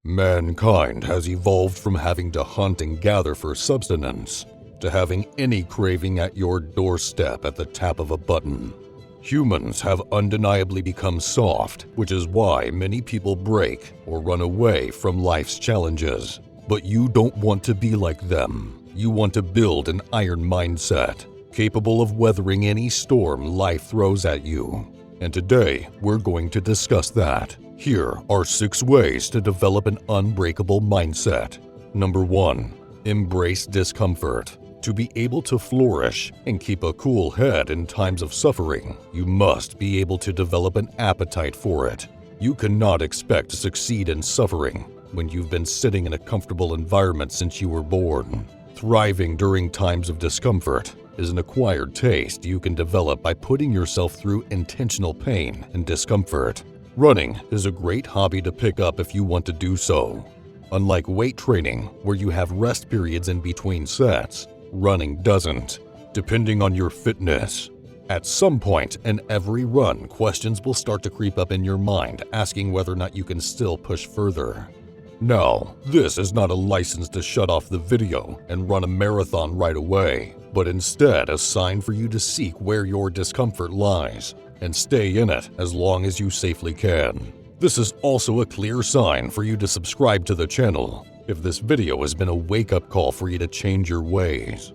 Mankind has evolved from having to hunt and gather for subsistence to having any craving at your doorstep at the tap of a button. Humans have undeniably become soft, which is why many people break or run away from life's challenges. But you don't want to be like them. You want to build an iron mindset, capable of weathering any storm life throws at you. And today, we're going to discuss that. Here are 6 ways to develop an unbreakable mindset. Number 1. Embrace discomfort. To be able to flourish and keep a cool head in times of suffering, you must be able to develop an appetite for it. You cannot expect to succeed in suffering when you've been sitting in a comfortable environment since you were born. Thriving during times of discomfort is an acquired taste you can develop by putting yourself through intentional pain and discomfort. Running is a great hobby to pick up if you want to do so. Unlike weight training, where you have rest periods in between sets, running doesn't, depending on your fitness. At some point in every run, questions will start to creep up in your mind, asking whether or not you can still push further. Now, this is not a license to shut off the video and run a marathon right away, but instead a sign for you to seek where your discomfort lies and stay in it as long as you safely can. This is also a clear sign for you to subscribe to the channel if this video has been a wake-up call for you to change your ways.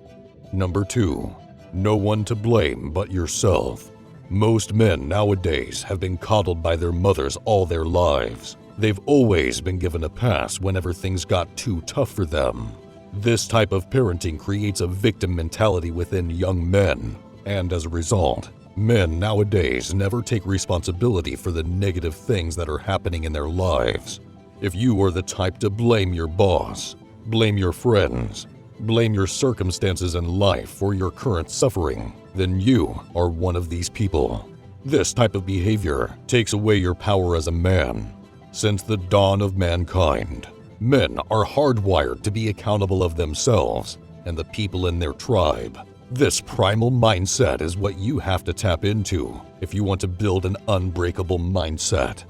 Number 2. No one to blame but yourself. Most men nowadays have been coddled by their mothers all their lives. They've always been given a pass whenever things got too tough for them. This type of parenting creates a victim mentality within young men, and as a result, men nowadays never take responsibility for the negative things that are happening in their lives. If you are the type to blame your boss, blame your friends, blame your circumstances in life for your current suffering, then you are one of these people. This type of behavior takes away your power as a man. Since the dawn of mankind, men are hardwired to be accountable of themselves and the people in their tribe. This primal mindset is what you have to tap into if you want to build an unbreakable mindset.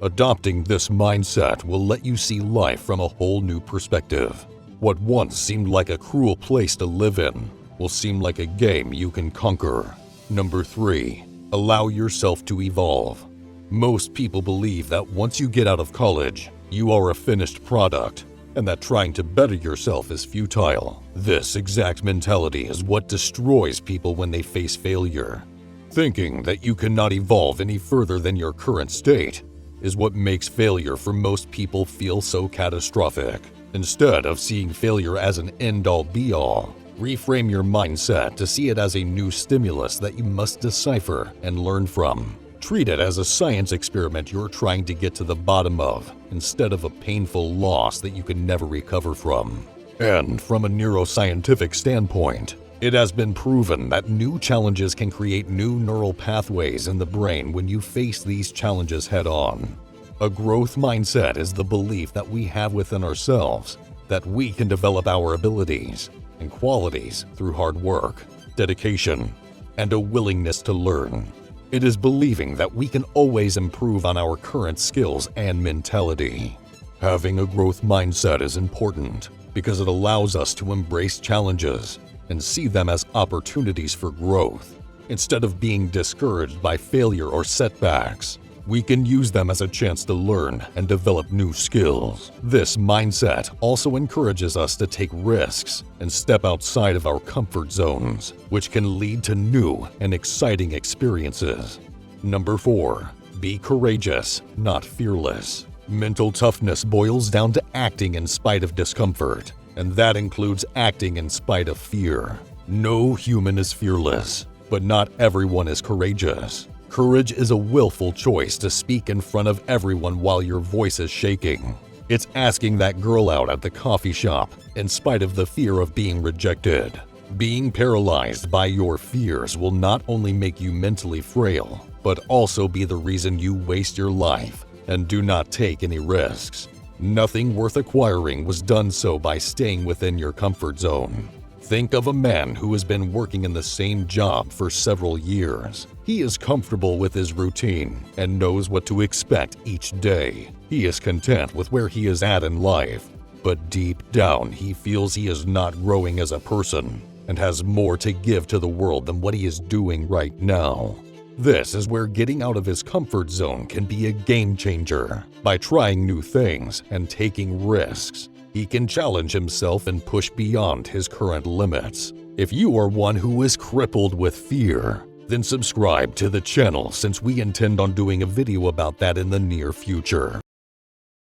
Adopting this mindset will let you see life from a whole new perspective. What once seemed like a cruel place to live in will seem like a game you can conquer. Number 3. Allow yourself to evolve. Most people believe that once you get out of college, you are a finished product, and that trying to better yourself is futile. This exact mentality is what destroys people when they face failure. Thinking that you cannot evolve any further than your current state is what makes failure for most people feel so catastrophic. Instead of seeing failure as an end-all be-all, reframe your mindset to see it as a new stimulus that you must decipher and learn from. Treat it as a science experiment you're trying to get to the bottom of, instead of a painful loss that you can never recover from. And from a neuroscientific standpoint, it has been proven that new challenges can create new neural pathways in the brain when you face these challenges head-on. A growth mindset is the belief that we have within ourselves that we can develop our abilities and qualities through hard work, dedication, and a willingness to learn. It is believing that we can always improve on our current skills and mentality. Having a growth mindset is important because it allows us to embrace challenges and see them as opportunities for growth. Instead of being discouraged by failure or setbacks, we can use them as a chance to learn and develop new skills. This mindset also encourages us to take risks and step outside of our comfort zones, which can lead to new and exciting experiences. Number 4. Be courageous, not fearless. Mental toughness boils down to acting in spite of discomfort, and that includes acting in spite of fear. No human is fearless, but not everyone is courageous. Courage is a willful choice to speak in front of everyone while your voice is shaking. It's asking that girl out at the coffee shop in spite of the fear of being rejected. Being paralyzed by your fears will not only make you mentally frail, but also be the reason you waste your life and do not take any risks. Nothing worth acquiring was done so by staying within your comfort zone. Think of a man who has been working in the same job for several years. He is comfortable with his routine and knows what to expect each day. He is content with where he is at in life, but deep down he feels he is not growing as a person and has more to give to the world than what he is doing right now. This is where getting out of his comfort zone can be a game changer. By trying new things and taking risks, he can challenge himself and push beyond his current limits. If you are one who is crippled with fear, then subscribe to the channel since we intend on doing a video about that in the near future.